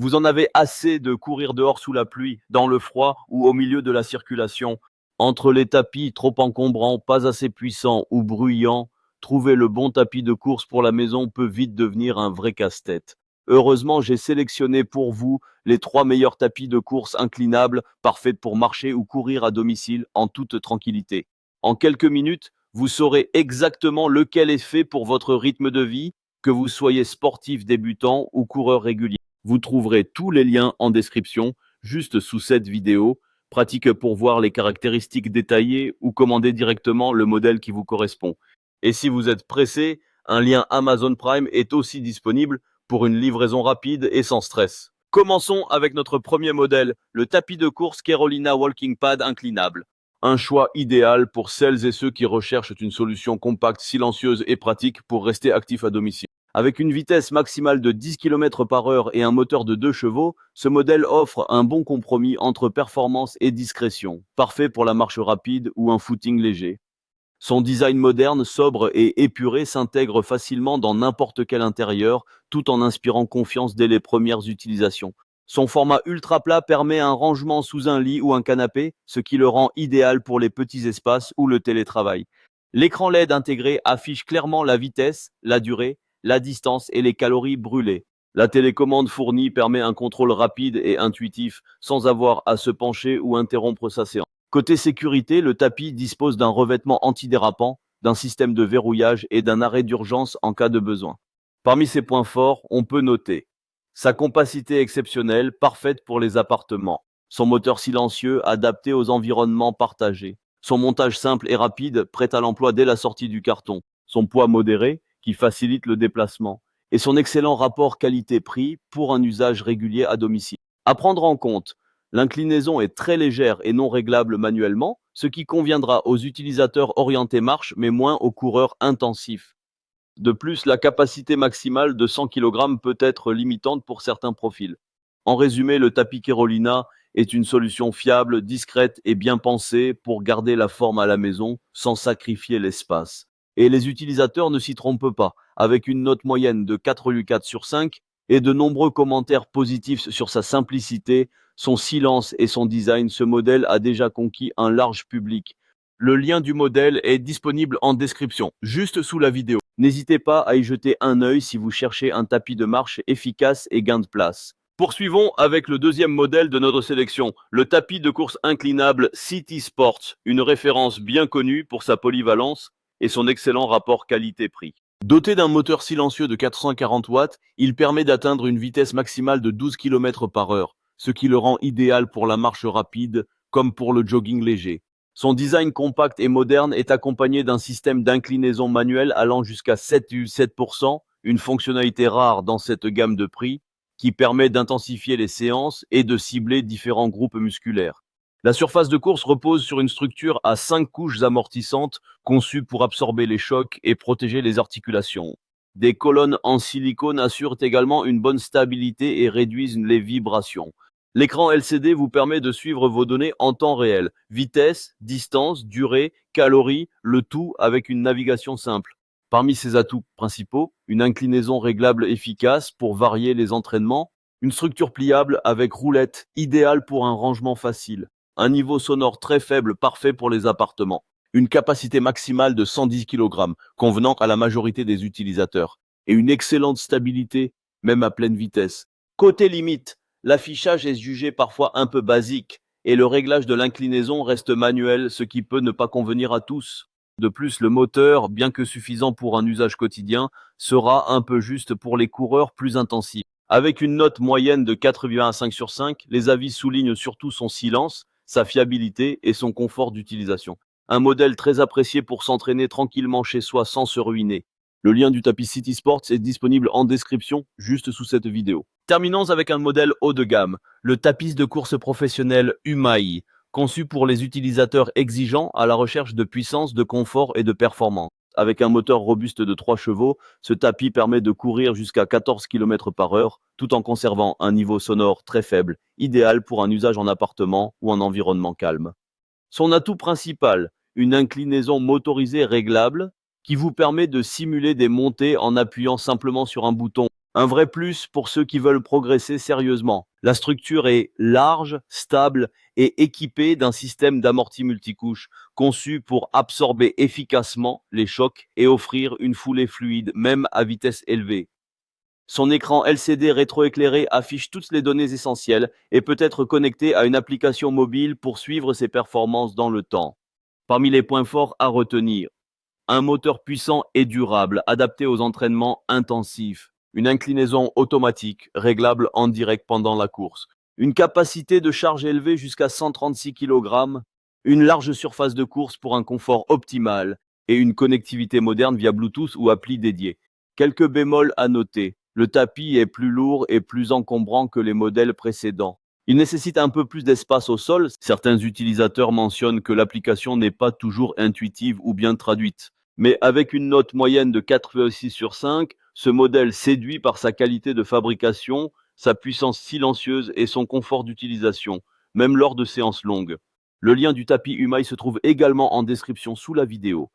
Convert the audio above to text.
Vous en avez assez de courir dehors sous la pluie, dans le froid ou au milieu de la circulation. Entre les tapis trop encombrants, pas assez puissants ou bruyants, trouver le bon tapis de course pour la maison peut vite devenir un vrai casse-tête. Heureusement, j'ai sélectionné pour vous les 3 meilleurs tapis de course inclinables, parfaits pour marcher ou courir à domicile en toute tranquillité. En quelques minutes, vous saurez exactement lequel est fait pour votre rythme de vie, que vous soyez sportif débutant ou coureur régulier. Vous trouverez tous les liens en description, juste sous cette vidéo. Pratique pour voir les caractéristiques détaillées ou commander directement le modèle qui vous correspond. Et si vous êtes pressé, un lien Amazon Prime est aussi disponible pour une livraison rapide et sans stress. Commençons avec notre premier modèle, le tapis de course Carolina Walking Pad inclinable. Un choix idéal pour celles et ceux qui recherchent une solution compacte, silencieuse et pratique pour rester actif à domicile. Avec une vitesse maximale de 10 km/h et un moteur de 2 chevaux, ce modèle offre un bon compromis entre performance et discrétion, parfait pour la marche rapide ou un footing léger. Son design moderne, sobre et épuré s'intègre facilement dans n'importe quel intérieur, tout en inspirant confiance dès les premières utilisations. Son format ultra plat permet un rangement sous un lit ou un canapé, ce qui le rend idéal pour les petits espaces ou le télétravail. L'écran LED intégré affiche clairement la vitesse, la durée, la distance et les calories brûlées. La télécommande fournie permet un contrôle rapide et intuitif sans avoir à se pencher ou interrompre sa séance. Côté sécurité, le tapis dispose d'un revêtement antidérapant, d'un système de verrouillage et d'un arrêt d'urgence en cas de besoin. Parmi ses points forts, on peut noter sa compacité exceptionnelle, parfaite pour les appartements, son moteur silencieux adapté aux environnements partagés, son montage simple et rapide, prêt à l'emploi dès la sortie du carton, son poids modéré, qui facilite le déplacement, et son excellent rapport qualité-prix pour un usage régulier à domicile. À prendre en compte, l'inclinaison est très légère et non réglable manuellement, ce qui conviendra aux utilisateurs orientés marche mais moins aux coureurs intensifs. De plus, la capacité maximale de 100 kg peut être limitante pour certains profils. En résumé, le tapis Carolina est une solution fiable, discrète et bien pensée pour garder la forme à la maison sans sacrifier l'espace. Et les utilisateurs ne s'y trompent pas. Avec une note moyenne de 4,4 sur 5 et de nombreux commentaires positifs sur sa simplicité, son silence et son design, ce modèle a déjà conquis un large public. Le lien du modèle est disponible en description, juste sous la vidéo. N'hésitez pas à y jeter un œil si vous cherchez un tapis de marche efficace et gain de place. Poursuivons avec le deuxième modèle de notre sélection, le tapis de course inclinable City Sports, une référence bien connue pour sa polyvalence et son excellent rapport qualité-prix. Doté d'un moteur silencieux de 440 watts, il permet d'atteindre une vitesse maximale de 12 km/h, ce qui le rend idéal pour la marche rapide comme pour le jogging léger. Son design compact et moderne est accompagné d'un système d'inclinaison manuelle allant jusqu'à 7,7%, une fonctionnalité rare dans cette gamme de prix, qui permet d'intensifier les séances et de cibler différents groupes musculaires. La surface de course repose sur une structure à 5 couches amortissantes conçues pour absorber les chocs et protéger les articulations. Des colonnes en silicone assurent également une bonne stabilité et réduisent les vibrations. L'écran LCD vous permet de suivre vos données en temps réel, vitesse, distance, durée, calories, le tout avec une navigation simple. Parmi ses atouts principaux, une inclinaison réglable efficace pour varier les entraînements, une structure pliable avec roulette idéale pour un rangement facile, un niveau sonore très faible parfait pour les appartements, une capacité maximale de 110 kg convenant à la majorité des utilisateurs, et une excellente stabilité même à pleine vitesse. Côté limite, l'affichage est jugé parfois un peu basique et le réglage de l'inclinaison reste manuel, ce qui peut ne pas convenir à tous. De plus, le moteur, bien que suffisant pour un usage quotidien, sera un peu juste pour les coureurs plus intensifs. Avec une note moyenne de 4,5 sur 5, les avis soulignent surtout son silence, sa fiabilité et son confort d'utilisation. Un modèle très apprécié pour s'entraîner tranquillement chez soi sans se ruiner. Le lien du tapis City Sports est disponible en description, juste sous cette vidéo. Terminons avec un modèle haut de gamme, le tapis de course professionnel Umai, conçu pour les utilisateurs exigeants à la recherche de puissance, de confort et de performance. Avec un moteur robuste de 3 chevaux, ce tapis permet de courir jusqu'à 14 km/h tout en conservant un niveau sonore très faible, idéal pour un usage en appartement ou en environnement calme. Son atout principal, une inclinaison motorisée réglable qui vous permet de simuler des montées en appuyant simplement sur un bouton Un vrai plus pour ceux qui veulent progresser sérieusement. La structure est large, stable et équipée d'un système d'amorti multicouche conçu pour absorber efficacement les chocs et offrir une foulée fluide, même à vitesse élevée. Son écran LCD rétroéclairé affiche toutes les données essentielles et peut être connecté à une application mobile pour suivre ses performances dans le temps. Parmi les points forts à retenir, un moteur puissant et durable, adapté aux entraînements intensifs. Une inclinaison automatique, réglable en direct pendant la course. Une capacité de charge élevée jusqu'à 136 kg. Une large surface de course pour un confort optimal. Et une connectivité moderne via Bluetooth ou appli dédiée. Quelques bémols à noter. Le tapis est plus lourd et plus encombrant que les modèles précédents. Il nécessite un peu plus d'espace au sol. Certains utilisateurs mentionnent que l'application n'est pas toujours intuitive ou bien traduite. Mais avec une note moyenne de 4,6 sur 5, ce modèle séduit par sa qualité de fabrication, sa puissance silencieuse et son confort d'utilisation, même lors de séances longues. Le lien du tapis Humaï se trouve également en description sous la vidéo.